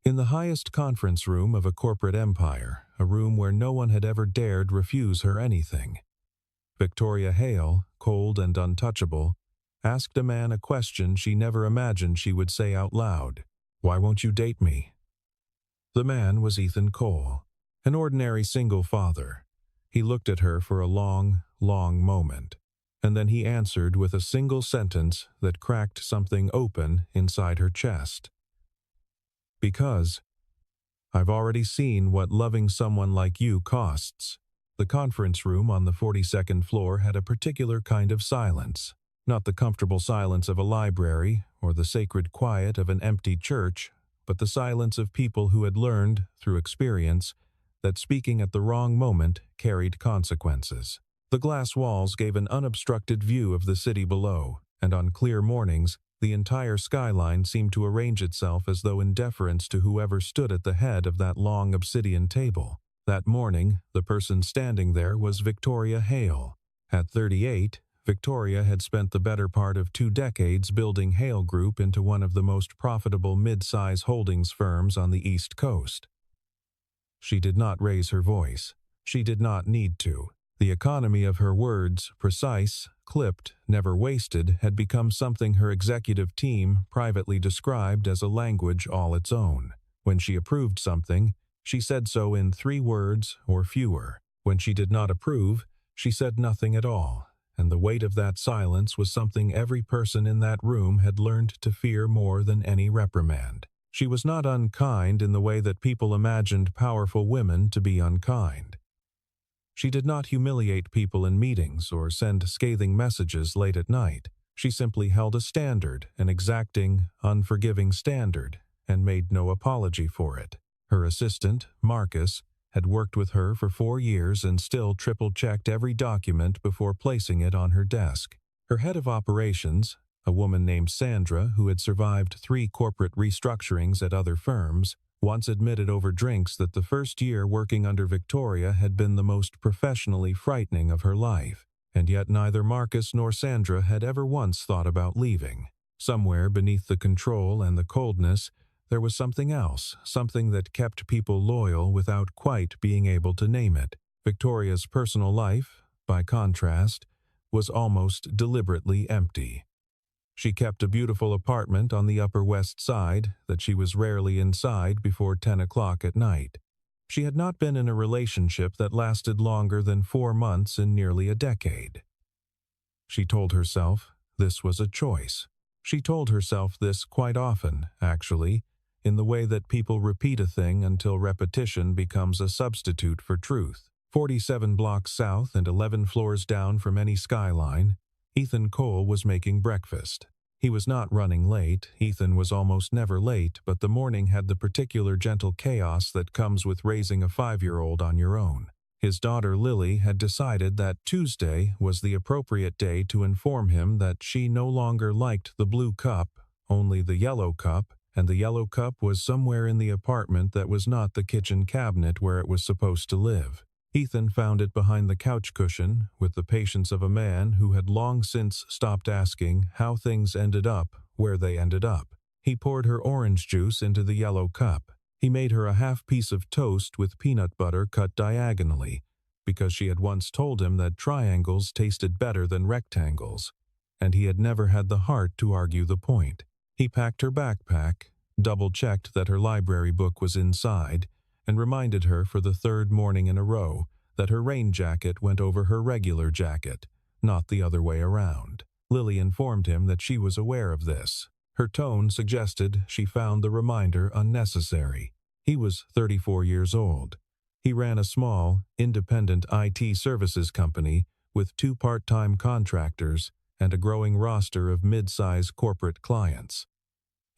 In the highest conference room of a corporate empire, a room where no one had ever dared refuse her anything, Victoria Hale, cold and untouchable, asked a man a question she never imagined she would say out loud. "Why won't you date me?" The man was Ethan Cole, an ordinary single father. He looked at her for a long, long moment, and then he answered with a single sentence that cracked something open inside her chest. "Because I've already seen what loving someone like you costs." The conference room on the 42nd floor had a particular kind of silence, not the comfortable silence of a library or the sacred quiet of an empty church, but the silence of people who had learned, through experience, that speaking at the wrong moment carried consequences. The glass walls gave an unobstructed view of the city below, and on clear mornings, the entire skyline seemed to arrange itself as though in deference to whoever stood at the head of that long obsidian table. That morning, the person standing there was Victoria Hale. At 38, Victoria had spent the better part of 2 decades building Hale Group into one of the most profitable mid-size holdings firms on the East Coast. She did not raise her voice. She did not need to. The economy of her words, precise, clipped, never wasted, had become something her executive team privately described as a language all its own. When she approved something, she said so in 3 words or fewer. When she did not approve, she said nothing at all, and the weight of that silence was something every person in that room had learned to fear more than any reprimand. She was not unkind in the way that people imagined powerful women to be unkind. She did not humiliate people in meetings or send scathing messages late at night. She simply held a standard, an exacting, unforgiving standard, and made no apology for it. Her assistant, Marcus, had worked with her for 4 years and still triple-checked every document before placing it on her desk. Her head of operations, a woman named Sandra who had survived 3 corporate restructurings at other firms, once admitted over drinks that the first year working under Victoria had been the most professionally frightening of her life, and yet neither Marcus nor Sandra had ever once thought about leaving. Somewhere beneath the control and the coldness, there was something else, something that kept people loyal without quite being able to name it. Victoria's personal life, by contrast, was almost deliberately empty. She kept a beautiful apartment on the Upper West Side that she was rarely inside before 10 o'clock at night. She had not been in a relationship that lasted longer than 4 months in nearly a decade. She told herself this was a choice. She told herself this quite often, actually, in the way that people repeat a thing until repetition becomes a substitute for truth. 47 blocks south and 11 floors down from any skyline, Ethan Cole was making breakfast. He was not running late. Ethan was almost never late, but the morning had the particular gentle chaos that comes with raising a 5-year-old on your own. His daughter Lily had decided that Tuesday was the appropriate day to inform him that she no longer liked the blue cup, only the yellow cup, and the yellow cup was somewhere in the apartment that was not the kitchen cabinet where it was supposed to live. Ethan found it behind the couch cushion, with the patience of a man who had long since stopped asking how things ended up where they ended up. He poured her orange juice into the yellow cup. He made her a half piece of toast with peanut butter cut diagonally, because she had once told him that triangles tasted better than rectangles, and he had never had the heart to argue the point. He packed her backpack, double-checked that her library book was inside, and reminded her for the 3rd morning in a row that her rain jacket went over her regular jacket, not the other way around. Lily informed him that she was aware of this. Her tone suggested she found the reminder unnecessary. He was 34 years old. He ran a small, independent IT services company with 2 part-time contractors and a growing roster of mid-size corporate clients.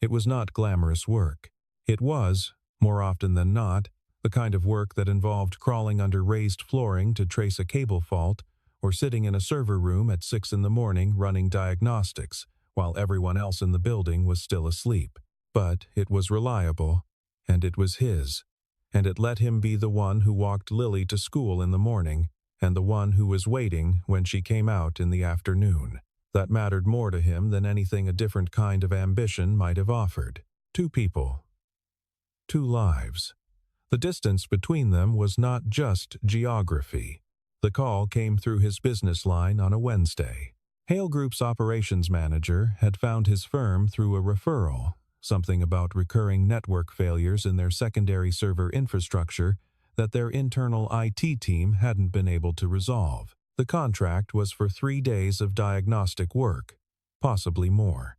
It was not glamorous work. It was, more often than not, the kind of work that involved crawling under raised flooring to trace a cable fault or sitting in a server room at 6 in the morning running diagnostics while everyone else in the building was still asleep. But it was reliable, and it was his, and it let him be the one who walked Lily to school in the morning and the one who was waiting when she came out in the afternoon. That mattered more to him than anything a different kind of ambition might have offered. 2 people. 2 lives. The distance between them was not just geography. The call came through his business line on a Wednesday. Hale Group's operations manager had found his firm through a referral, something about recurring network failures in their secondary server infrastructure that their internal IT team hadn't been able to resolve. The contract was for 3 days of diagnostic work, possibly more.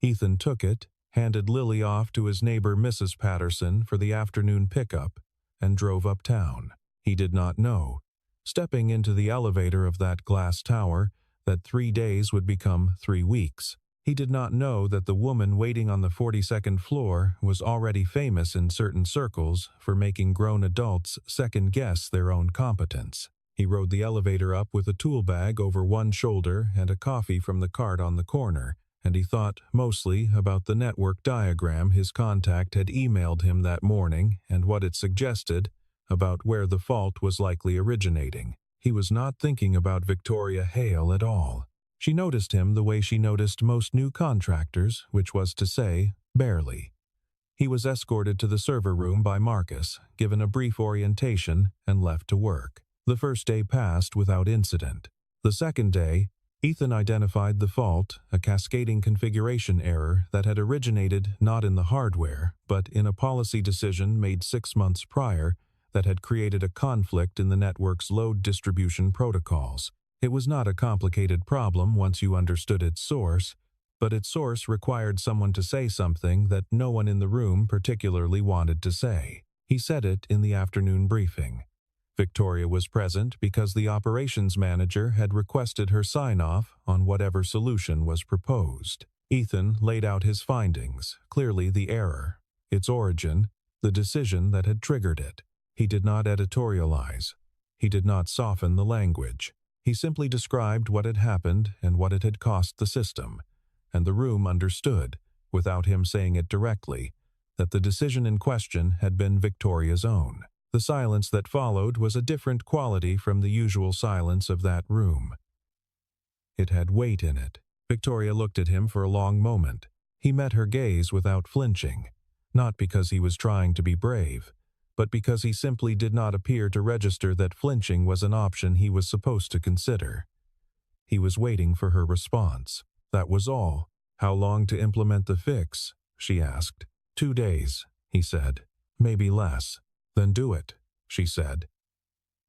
Ethan took it, handed Lily off to his neighbor Mrs. Patterson for the afternoon pickup, and drove uptown. He did not know, stepping into the elevator of that glass tower, that 3 days would become 3 weeks. He did not know that the woman waiting on the 42nd floor was already famous in certain circles for making grown adults second-guess their own competence. He rode the elevator up with a tool bag over one shoulder and a coffee from the cart on the corner, and he thought mostly about the network diagram his contact had emailed him that morning and what it suggested about where the fault was likely originating. He was not thinking about Victoria Hale at all. She noticed him the way she noticed most new contractors, which was to say, barely. He was escorted to the server room by Marcus, given a brief orientation, and left to work. The first day passed without incident. The second day, Ethan identified the fault, a cascading configuration error that had originated not in the hardware, but in a policy decision made 6 months prior that had created a conflict in the network's load distribution protocols. It was not a complicated problem once you understood its source, but its source required someone to say something that no one in the room particularly wanted to say. He said it in the afternoon briefing. Victoria was present because the operations manager had requested her sign-off on whatever solution was proposed. Ethan laid out his findings, clearly the error, its origin, the decision that had triggered it. He did not editorialize. He did not soften the language. He simply described what had happened and what it had cost the system, and the room understood, without him saying it directly, that the decision in question had been Victoria's own. The silence that followed was a different quality from the usual silence of that room. It had weight in it. Victoria looked at him for a long moment. He met her gaze without flinching, not because he was trying to be brave, but because he simply did not appear to register that flinching was an option he was supposed to consider. He was waiting for her response. That was all. "How long to implement the fix?" she asked. 2 days, he said. "Maybe less." "Then do it," she said.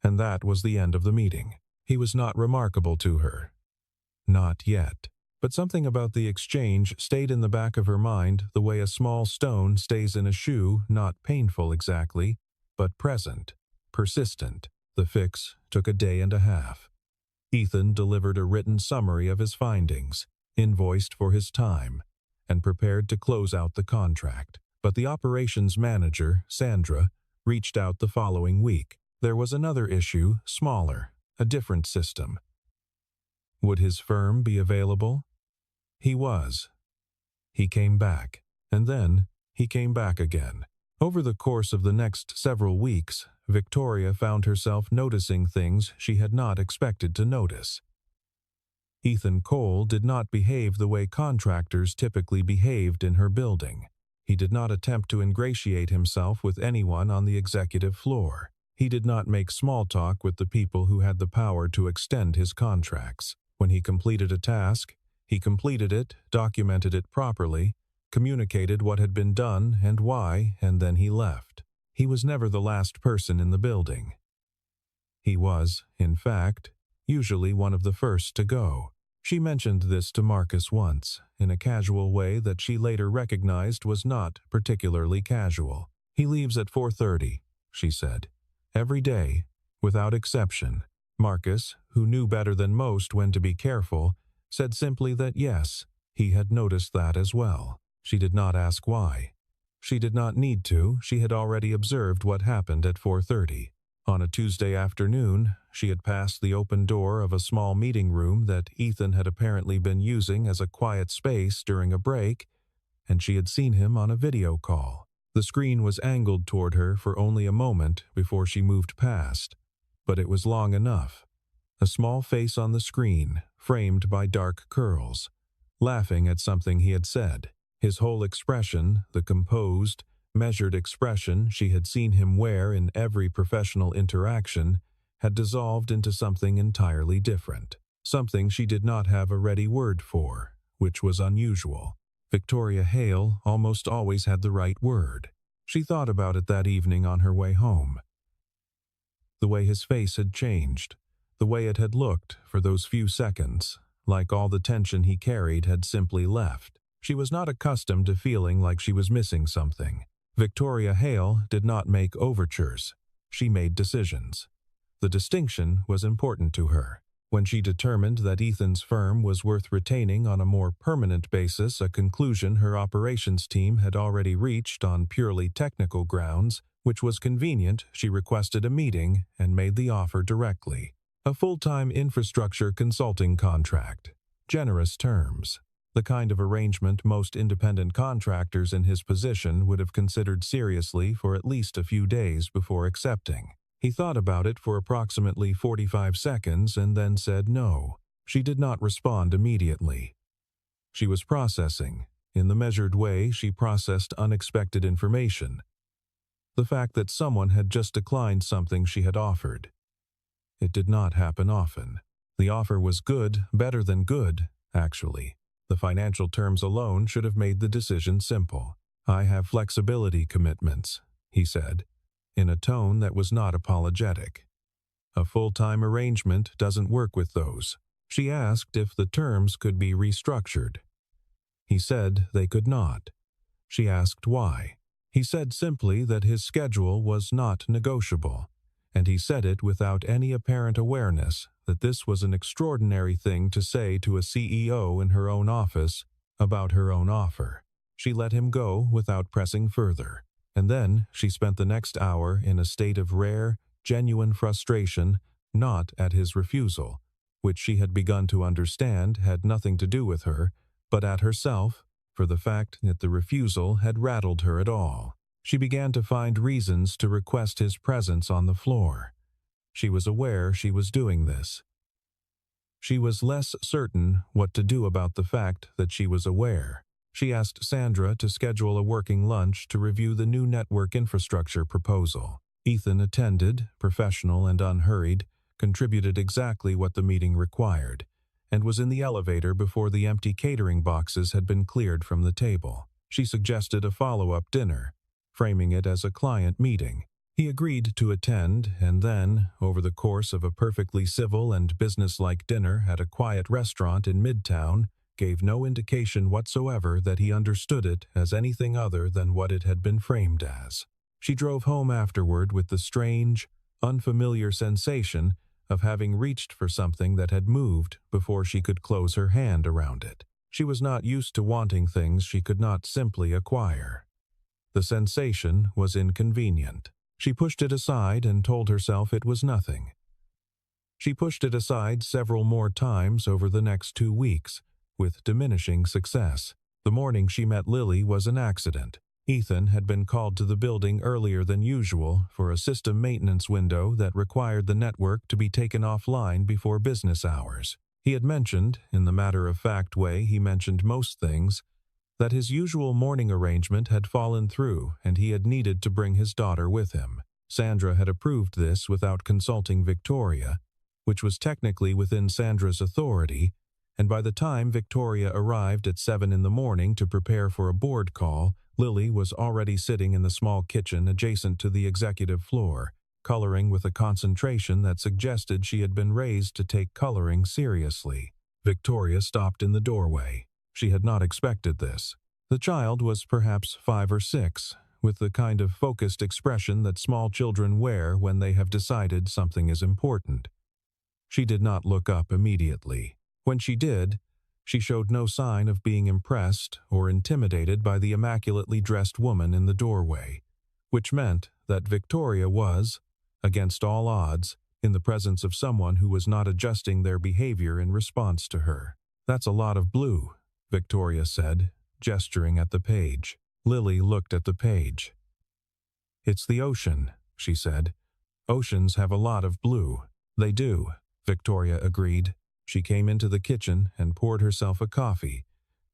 And that was the end of the meeting. He was not remarkable to her. Not yet. But something about the exchange stayed in the back of her mind the way a small stone stays in a shoe, not painful exactly, but present, persistent. The fix took a day and a half. Ethan delivered a written summary of his findings, invoiced for his time, and prepared to close out the contract. But the operations manager, Sandra, reached out the following week. There was another issue, smaller, a different system. Would his firm be available? He was. He came back, and then he came back again. Over the course of the next several weeks, Victoria found herself noticing things she had not expected to notice. Ethan Cole did not behave the way contractors typically behaved in her building. He did not attempt to ingratiate himself with anyone on the executive floor. He did not make small talk with the people who had the power to extend his contracts. When he completed a task, he completed it, documented it properly, communicated what had been done and why, and then he left. He was never the last person in the building. He was, in fact, usually one of the first to go. She mentioned this to Marcus once, in a casual way that she later recognized was not particularly casual. "He leaves at 4:30, she said. "Every day, without exception." Marcus, who knew better than most when to be careful, said simply that yes, he had noticed that as well. She did not ask why. She did not need to. She had already observed what happened at 4:30. On a Tuesday afternoon, she had passed the open door of a small meeting room that Ethan had apparently been using as a quiet space during a break, and she had seen him on a video call. The screen was angled toward her for only a moment before she moved past, but it was long enough. A small face on the screen, framed by dark curls, laughing at something he had said. His whole expression, the composed, measured expression she had seen him wear in every professional interaction had dissolved into something entirely different, something she did not have a ready word for, which was unusual. Victoria Hale almost always had the right word. She thought about it that evening on her way home. The way his face had changed, the way it had looked for those few seconds, like all the tension he carried had simply left. She was not accustomed to feeling like she was missing something. Victoria Hale did not make overtures. She made decisions. The distinction was important to her. When she determined that Ethan's firm was worth retaining on a more permanent basis, a conclusion her operations team had already reached on purely technical grounds, which was convenient, she requested a meeting and made the offer directly. A full-time infrastructure consulting contract. Generous terms. The kind of arrangement most independent contractors in his position would have considered seriously for at least a few days before accepting. He thought about it for approximately 45 seconds and then said no. She did not respond immediately. She was processing. In the measured way she processed unexpected information. The fact that someone had just declined something she had offered. It did not happen often. The offer was good, better than good, actually. The financial terms alone should have made the decision simple. "I have flexibility commitments," he said, in a tone that was not apologetic. "A full-time arrangement doesn't work with those." She asked if the terms could be restructured. He said they could not. She asked why. He said simply that his schedule was not negotiable, and he said it without any apparent awareness that this was an extraordinary thing to say to a CEO in her own office about her own offer. She let him go without pressing further, and then she spent the next hour in a state of rare, genuine frustration, not at his refusal, which she had begun to understand had nothing to do with her, but at herself, for the fact that the refusal had rattled her at all. She began to find reasons to request his presence on the floor. She was aware she was doing this. She was less certain what to do about the fact that she was aware. She asked Sandra to schedule a working lunch to review the new network infrastructure proposal. Ethan attended, professional and unhurried, contributed exactly what the meeting required, and was in the elevator before the empty catering boxes had been cleared from the table. She suggested a follow-up dinner, framing it as a client meeting. He agreed to attend, and then, over the course of a perfectly civil and businesslike dinner at a quiet restaurant in Midtown, gave no indication whatsoever that he understood it as anything other than what it had been framed as. She drove home afterward with the strange, unfamiliar sensation of having reached for something that had moved before she could close her hand around it. She was not used to wanting things she could not simply acquire. The sensation was inconvenient. She pushed it aside and told herself it was nothing. She pushed it aside several more times over the next 2 weeks, with diminishing success. The morning she met Lily was an accident. Ethan had been called to the building earlier than usual for a system maintenance window that required the network to be taken offline before business hours. He had mentioned, in the matter-of-fact way he mentioned most things, that his usual morning arrangement had fallen through and he had needed to bring his daughter with him. Sandra had approved this without consulting Victoria, which was technically within Sandra's authority, and by the time Victoria arrived at 7 in the morning to prepare for a board call, Lily was already sitting in the small kitchen adjacent to the executive floor, coloring with a concentration that suggested she had been raised to take coloring seriously. Victoria stopped in the doorway. She had not expected this. The child was perhaps 5 or 6, with the kind of focused expression that small children wear when they have decided something is important. She did not look up immediately. When she did, she showed no sign of being impressed or intimidated by the immaculately dressed woman in the doorway, which meant that Victoria was, against all odds, in the presence of someone who was not adjusting their behavior in response to her. "That's a lot of blue," Victoria said, gesturing at the page. Lily looked at the page. "It's the ocean," she said. "Oceans have a lot of blue." "They do," Victoria agreed. She came into the kitchen and poured herself a coffee,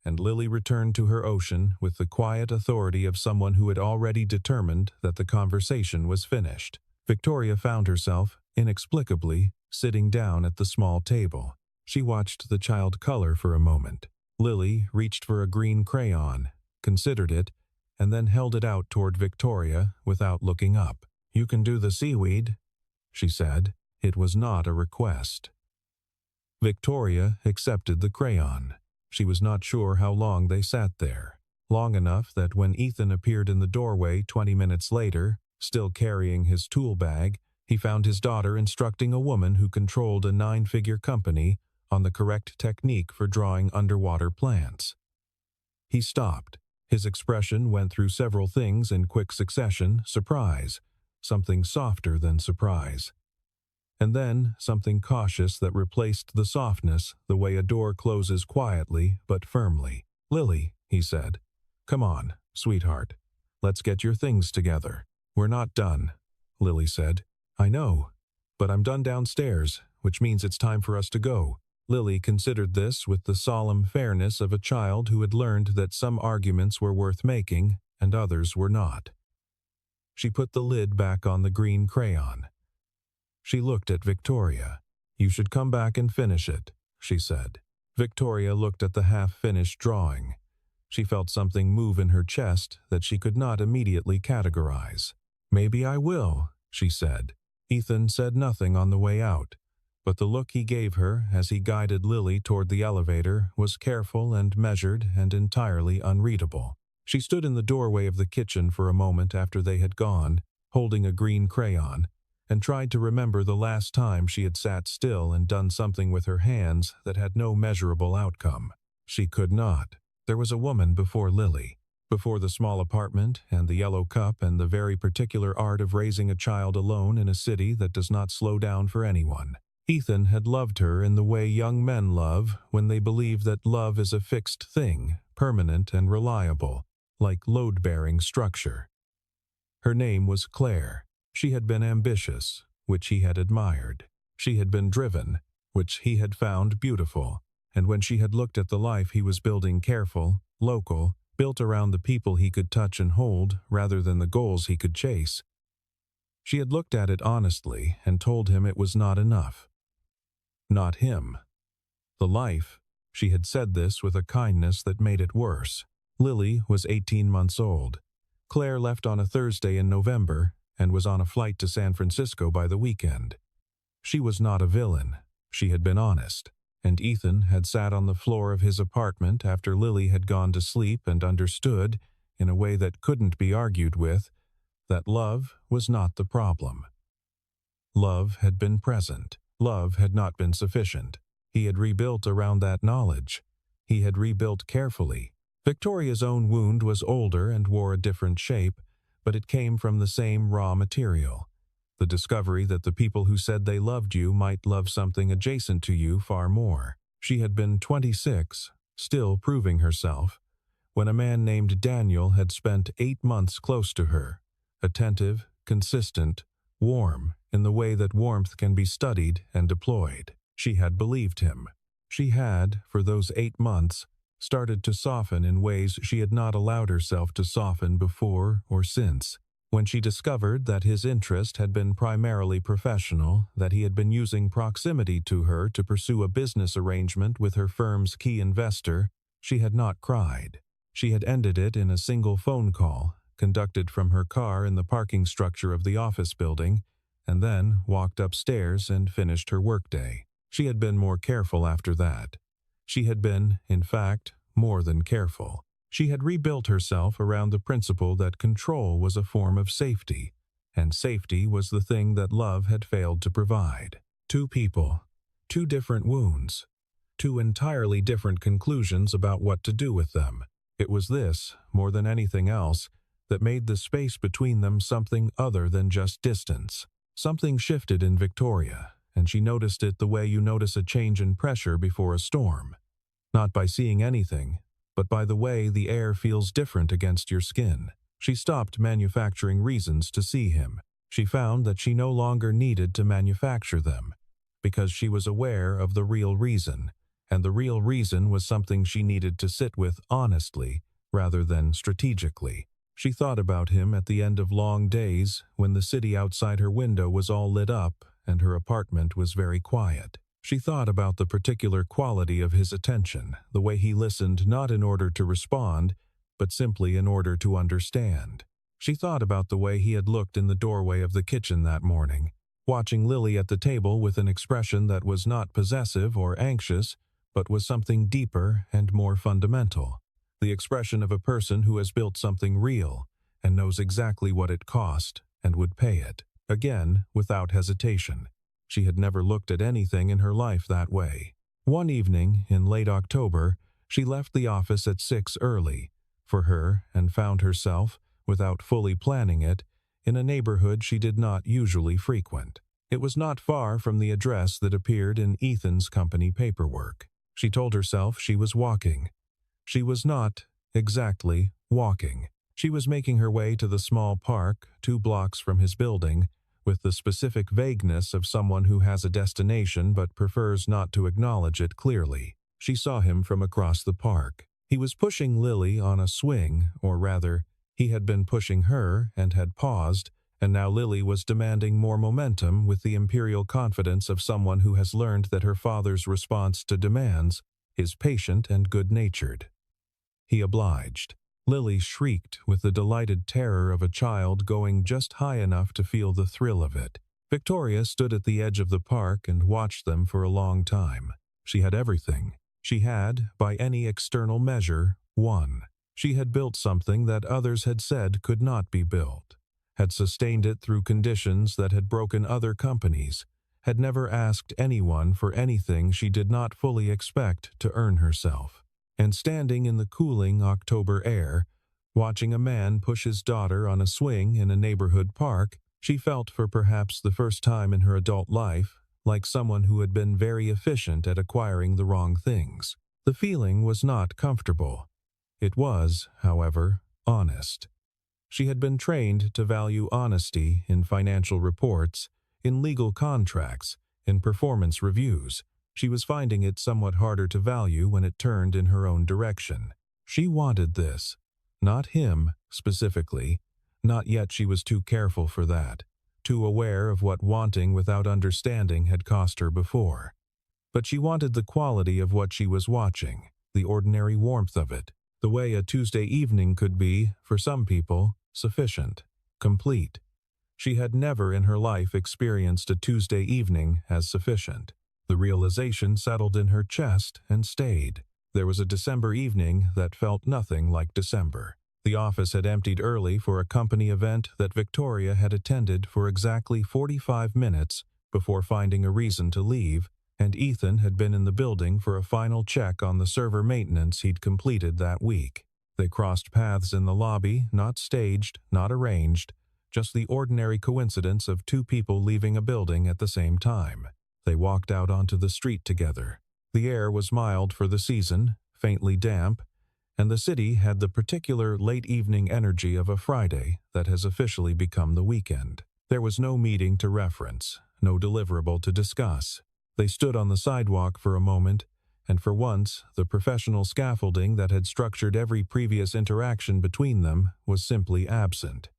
and Lily returned to her ocean with the quiet authority of someone who had already determined that the conversation was finished. Victoria found herself, inexplicably, sitting down at the small table. She watched the child color for a moment. Lily reached for a green crayon, considered it, and then held it out toward Victoria without looking up. "You can do the seaweed," she said. It was not a request. Victoria accepted the crayon. She was not sure how long they sat there. Long enough that when Ethan appeared in the doorway 20 minutes later, still carrying his tool bag, he found his daughter instructing a woman who controlled a 9-figure company on the correct technique for drawing underwater plants. He stopped. His expression went through several things in quick succession: surprise, something softer than surprise, and then something cautious that replaced the softness, the way a door closes quietly but firmly. "Lily," he said, "come on, sweetheart. Let's get your things together." "We're not done," Lily said. "I know, but I'm done downstairs, which means it's time for us to go." Lily considered this with the solemn fairness of a child who had learned that some arguments were worth making and others were not. She put the lid back on the green crayon. She looked at Victoria. "You should come back and finish it," she said. Victoria looked at the half-finished drawing. She felt something move in her chest that she could not immediately categorize. "Maybe I will," she said. Ethan said nothing on the way out, but the look he gave her as he guided Lily toward the elevator was careful and measured and entirely unreadable. She stood in the doorway of the kitchen for a moment after they had gone, holding a green crayon, and tried to remember the last time she had sat still and done something with her hands that had no measurable outcome. She could not. There was a woman before Lily, before the small apartment and the yellow cup and the very particular art of raising a child alone in a city that does not slow down for anyone. Ethan had loved her in the way young men love when they believe that love is a fixed thing, permanent and reliable, like load-bearing structure. Her name was Claire. She had been ambitious, which he had admired. She had been driven, which he had found beautiful. And when she had looked at the life he was building, careful, local, built around the people he could touch and hold rather than the goals he could chase, she had looked at it honestly and told him it was not enough. Not him. The life, she had said this with a kindness that made it worse. Lily was 18 months old. Claire left on a Thursday in November and was on a flight to San Francisco by the weekend. She was not a villain. She had been honest, and Ethan had sat on the floor of his apartment after Lily had gone to sleep and understood, in a way that couldn't be argued with, that love was not the problem. Love had been present. Love had not been sufficient. He had rebuilt around that knowledge. He had rebuilt carefully. Victoria's own wound was older and wore a different shape, but it came from the same raw material. The discovery that the people who said they loved you might love something adjacent to you far more. She had been 26, still proving herself, when a man named Daniel had spent 8 months close to her, attentive, consistent, warm, in the way that warmth can be studied and deployed. She had believed him. She had, for those 8 months, started to soften in ways she had not allowed herself to soften before or since. When she discovered that his interest had been primarily professional, that he had been using proximity to her to pursue a business arrangement with her firm's key investor, she had not cried. She had ended it in a single phone call, conducted from her car in the parking structure of the office building, and then walked upstairs and finished her workday. She had been more careful after that. She had been, in fact, more than careful. She had rebuilt herself around the principle that control was a form of safety, and safety was the thing that love had failed to provide. 2 people, 2 different wounds, 2 entirely different conclusions about what to do with them. It was this, more than anything else, that made the space between them something other than just distance. Something shifted in Victoria, and she noticed it the way you notice a change in pressure before a storm. Not by seeing anything, but by the way the air feels different against your skin. She stopped manufacturing reasons to see him. She found that she no longer needed to manufacture them, because she was aware of the real reason, and the real reason was something she needed to sit with honestly rather than strategically. She thought about him at the end of long days when the city outside her window was all lit up and her apartment was very quiet. She thought about the particular quality of his attention, the way he listened not in order to respond, but simply in order to understand. She thought about the way he had looked in the doorway of the kitchen that morning, watching Lily at the table with an expression that was not possessive or anxious, but was something deeper and more fundamental. The expression of a person who has built something real and knows exactly what it cost and would pay it, again, without hesitation. She had never looked at anything in her life that way. One evening, in late October, she left the office at 6 early for her and found herself, without fully planning it, in a neighborhood she did not usually frequent. It was not far from the address that appeared in Ethan's company paperwork. She told herself she was walking. She was not exactly walking. She was making her way to the small park 2 blocks from his building, with the specific vagueness of someone who has a destination but prefers not to acknowledge it clearly. She saw him from across the park. He was pushing Lily on a swing, or rather, he had been pushing her and had paused, and now Lily was demanding more momentum with the imperial confidence of someone who has learned that her father's response to demands is patient and good-natured. He obliged. Lily shrieked with the delighted terror of a child going just high enough to feel the thrill of it. Victoria stood at the edge of the park and watched them for a long time. She had everything. She had, by any external measure, won. She had built something that others had said could not be built, had sustained it through conditions that had broken other companies, had never asked anyone for anything she did not fully expect to earn herself. And standing in the cooling October air, watching a man push his daughter on a swing in a neighborhood park, she felt for perhaps the first time in her adult life like someone who had been very efficient at acquiring the wrong things. The feeling was not comfortable. It was, however, honest. She had been trained to value honesty in financial reports, in legal contracts, in performance reviews. She was finding it somewhat harder to value when it turned in her own direction. She wanted this. Not him, specifically. Not yet. She was too careful for that, too aware of what wanting without understanding had cost her before. But she wanted the quality of what she was watching, the ordinary warmth of it, the way a Tuesday evening could be, for some people, sufficient, complete. She had never in her life experienced a Tuesday evening as sufficient. The realization settled in her chest and stayed. There was a December evening that felt nothing like December. The office had emptied early for a company event that Victoria had attended for exactly 45 minutes before finding a reason to leave, and Ethan had been in the building for a final check on the server maintenance he'd completed that week. They crossed paths in the lobby, not staged, not arranged, just the ordinary coincidence of 2 people leaving a building at the same time. They walked out onto the street together. The air was mild for the season, faintly damp, and the city had the particular late-evening energy of a Friday that has officially become the weekend. There was no meeting to reference, no deliverable to discuss. They stood on the sidewalk for a moment, and for once, the professional scaffolding that had structured every previous interaction between them was simply absent.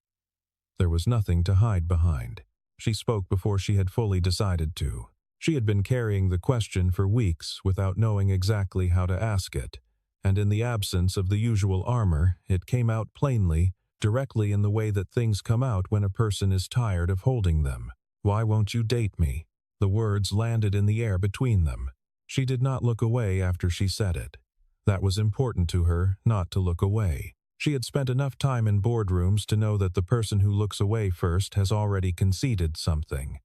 There was nothing to hide behind. She spoke before she had fully decided to. She had been carrying the question for weeks without knowing exactly how to ask it, and in the absence of the usual armor, it came out plainly, directly in the way that things come out when a person is tired of holding them. "Why won't you date me?" The words landed in the air between them. She did not look away after she said it. That was important to her, not to look away. She had spent enough time in boardrooms to know that the person who looks away first has already conceded something,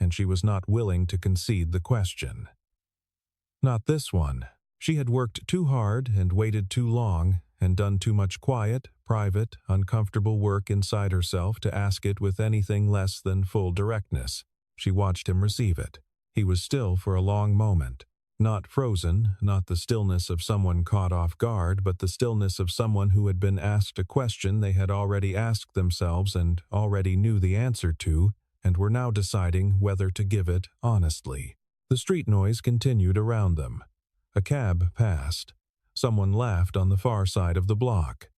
and she was not willing to concede the question. Not this one. She had worked too hard and waited too long and done too much quiet, private, uncomfortable work inside herself to ask it with anything less than full directness. She watched him receive it. He was still for a long moment. Not frozen, not the stillness of someone caught off guard, but the stillness of someone who had been asked a question they had already asked themselves and already knew the answer to, and were now deciding whether to give it honestly. The street noise continued around them. A cab passed. Someone laughed on the far side of the block.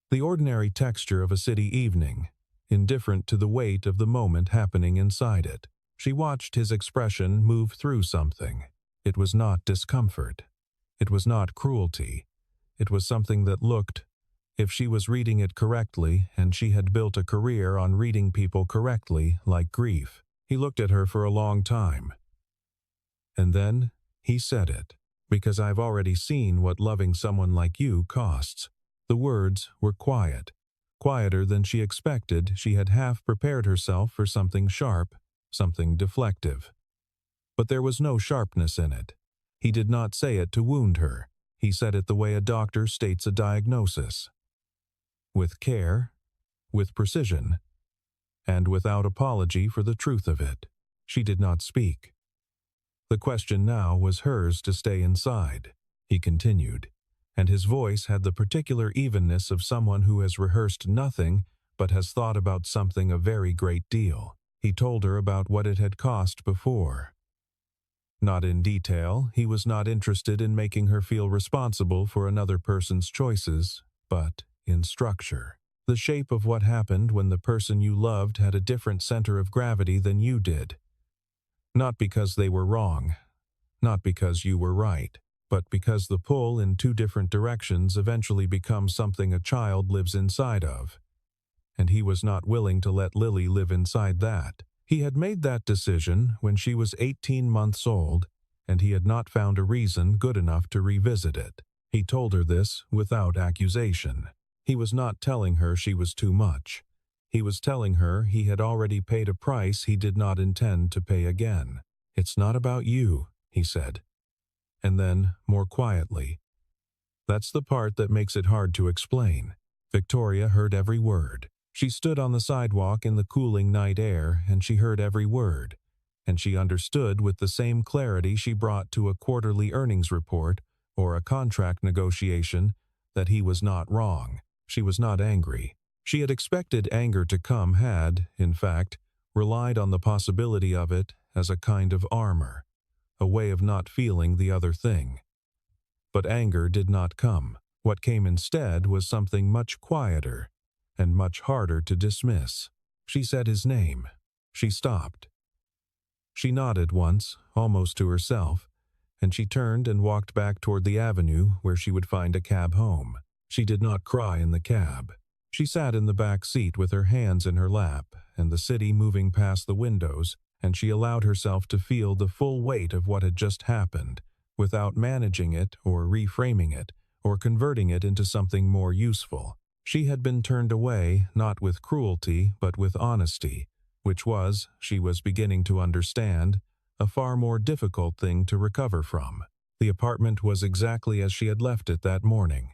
The ordinary texture of a city evening, indifferent to the weight of the moment happening inside it. She watched his expression move through something. It was not discomfort. It was not cruelty. It was something that looked, if she was reading it correctly, and she had built a career on reading people correctly, like grief. He looked at her for a long time. And then he said it. Because I've already seen what loving someone like you costs. The words were quiet. Quieter than she expected. She had half prepared herself for something sharp, something deflective. But there was no sharpness in it. He did not say it to wound her. He said it the way a doctor states a diagnosis. With care, with precision, and without apology for the truth of it. She did not speak. The question now was hers to stay inside, he continued, and his voice had the particular evenness of someone who has rehearsed nothing but has thought about something a very great deal. He told her about what it had cost before. Not in detail, he was not interested in making her feel responsible for another person's choices, but in structure. The shape of what happened when the person you loved had a different center of gravity than you did. Not because they were wrong, not because you were right, but because the pull in two different directions eventually becomes something a child lives inside of. And he was not willing to let Lily live inside that. He had made that decision when she was 18 months old, and he had not found a reason good enough to revisit it. He told her this without accusation. He was not telling her she was too much. He was telling her he had already paid a price he did not intend to pay again. It's not about you, he said. And then, more quietly, that's the part that makes it hard to explain. Victoria heard every word. She stood on the sidewalk in the cooling night air, and she heard every word. And she understood with the same clarity she brought to a quarterly earnings report or a contract negotiation that he was not wrong. She was not angry. She had expected anger to come, had, in fact, relied on the possibility of it as a kind of armor, a way of not feeling the other thing. But anger did not come. What came instead was something much quieter and much harder to dismiss. She said his name. She stopped. She nodded once, almost to herself, and she turned and walked back toward the avenue where she would find a cab home. She did not cry in the cab. She sat in the back seat with her hands in her lap and the city moving past the windows, and she allowed herself to feel the full weight of what had just happened, without managing it or reframing it or converting it into something more useful. She had been turned away not with cruelty but with honesty, which was, she was beginning to understand, a far more difficult thing to recover from. The apartment was exactly as she had left it that morning.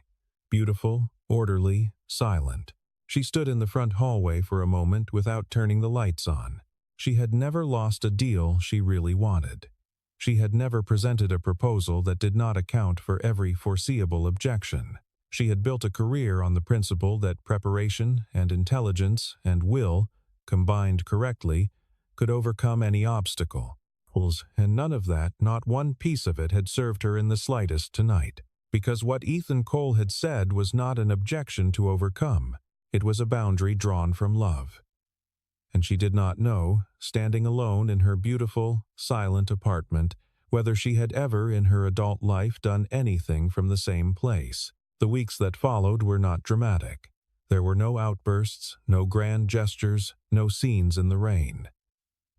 Beautiful, orderly, silent. She stood in the front hallway for a moment without turning the lights on. She had never lost a deal she really wanted. She had never presented a proposal that did not account for every foreseeable objection. She had built a career on the principle that preparation and intelligence and will, combined correctly, could overcome any obstacle. And none of that, not one piece of it, had served her in the slightest tonight. Because what Ethan Cole had said was not an objection to overcome. It was a boundary drawn from love. And she did not know, standing alone in her beautiful, silent apartment, whether she had ever in her adult life done anything from the same place. The weeks that followed were not dramatic. There were no outbursts, no grand gestures, no scenes in the rain.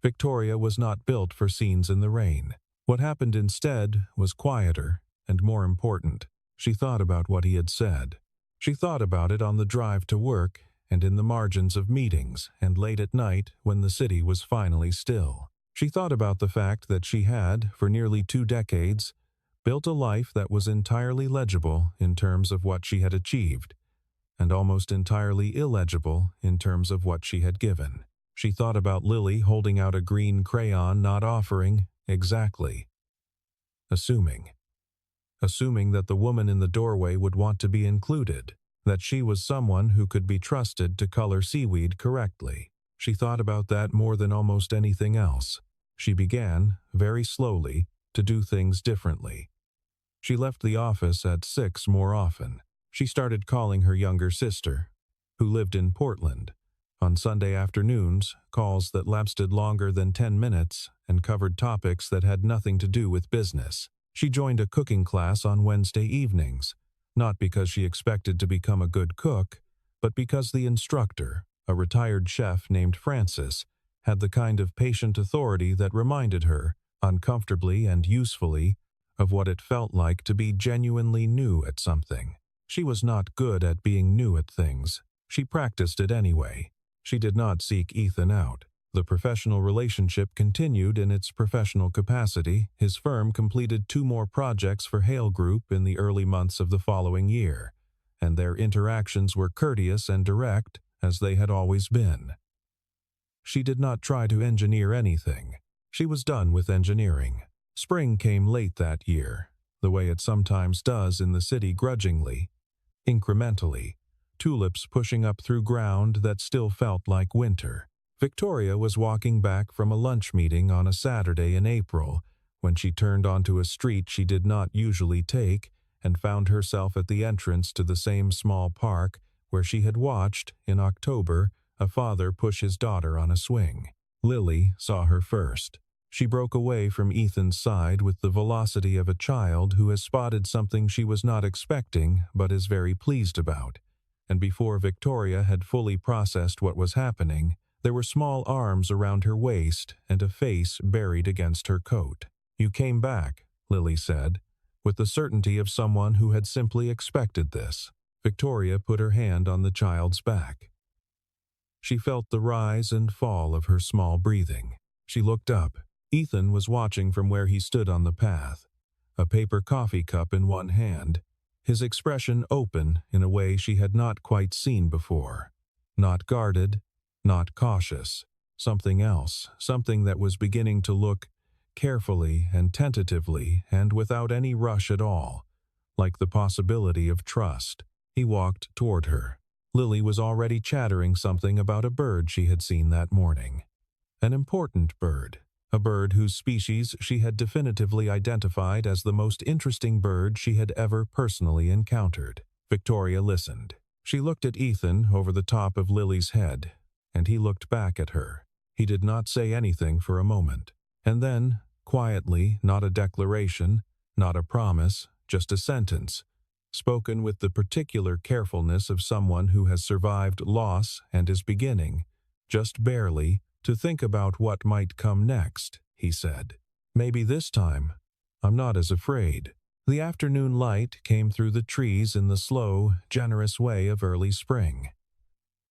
Victoria was not built for scenes in the rain. What happened instead was quieter and more important. She thought about what he had said. She thought about it on the drive to work and in the margins of meetings and late at night when the city was finally still. She thought about the fact that she had, for nearly 2 decades, built a life that was entirely legible in terms of what she had achieved, and almost entirely illegible in terms of what she had given. She thought about Lily holding out a green crayon, not offering, exactly. Assuming that the woman in the doorway would want to be included, that she was someone who could be trusted to color seaweed correctly. She thought about that more than almost anything else. She began, very slowly, to do things differently. She left the office at 6 more often. She started calling her younger sister, who lived in Portland. On Sunday afternoons, calls that lasted longer than 10 minutes and covered topics that had nothing to do with business. She joined a cooking class on Wednesday evenings, not because she expected to become a good cook, but because the instructor, a retired chef named Francis, had the kind of patient authority that reminded her, uncomfortably and usefully, of what it felt like to be genuinely new at something. She was not good at being new at things. She practiced it anyway. She did not seek Ethan out. The professional relationship continued in its professional capacity. His firm completed 2 more projects for Hale Group in the early months of the following year, and their interactions were courteous and direct, as they had always been. She did not try to engineer anything. She was done with engineering. Spring came late that year, the way it sometimes does in the city, grudgingly, incrementally, tulips pushing up through ground that still felt like winter. Victoria was walking back from a lunch meeting on a Saturday in April when she turned onto a street she did not usually take and found herself at the entrance to the same small park where she had watched, in October, a father push his daughter on a swing. Lily saw her first. She broke away from Ethan's side with the velocity of a child who has spotted something she was not expecting but is very pleased about. And before Victoria had fully processed what was happening, there were small arms around her waist and a face buried against her coat. "You came back," Lily said, with the certainty of someone who had simply expected this. Victoria put her hand on the child's back. She felt the rise and fall of her small breathing. She looked up. Ethan was watching from where he stood on the path, a paper coffee cup in one hand, his expression open in a way she had not quite seen before. Not guarded, not cautious. Something else, something that was beginning to look carefully and tentatively and without any rush at all, like the possibility of trust. He walked toward her. Lily was already chattering something about a bird she had seen that morning. An important bird. A bird whose species she had definitively identified as the most interesting bird she had ever personally encountered. Victoria listened. She looked at Ethan over the top of Lily's head, and he looked back at her. He did not say anything for a moment. And then, quietly, not a declaration, not a promise, just a sentence, spoken with the particular carefulness of someone who has survived loss and is beginning, just barely, to think about what might come next, he said. "Maybe this time, I'm not as afraid." The afternoon light came through the trees in the slow, generous way of early spring.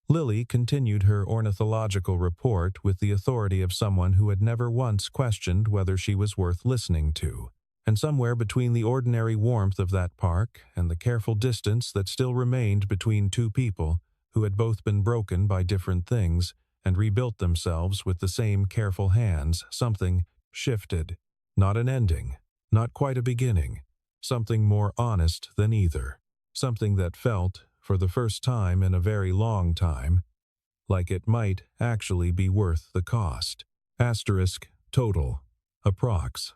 Lily continued her ornithological report with the authority of someone who had never once questioned whether she was worth listening to. And somewhere between the ordinary warmth of that park and the careful distance that still remained between 2 people who had both been broken by different things and rebuilt themselves with the same careful hands, something shifted. Not an ending, not quite a beginning, something more honest than either, something that felt, for the first time in a very long time, like it might actually be worth the cost. Asterisk, total, approx.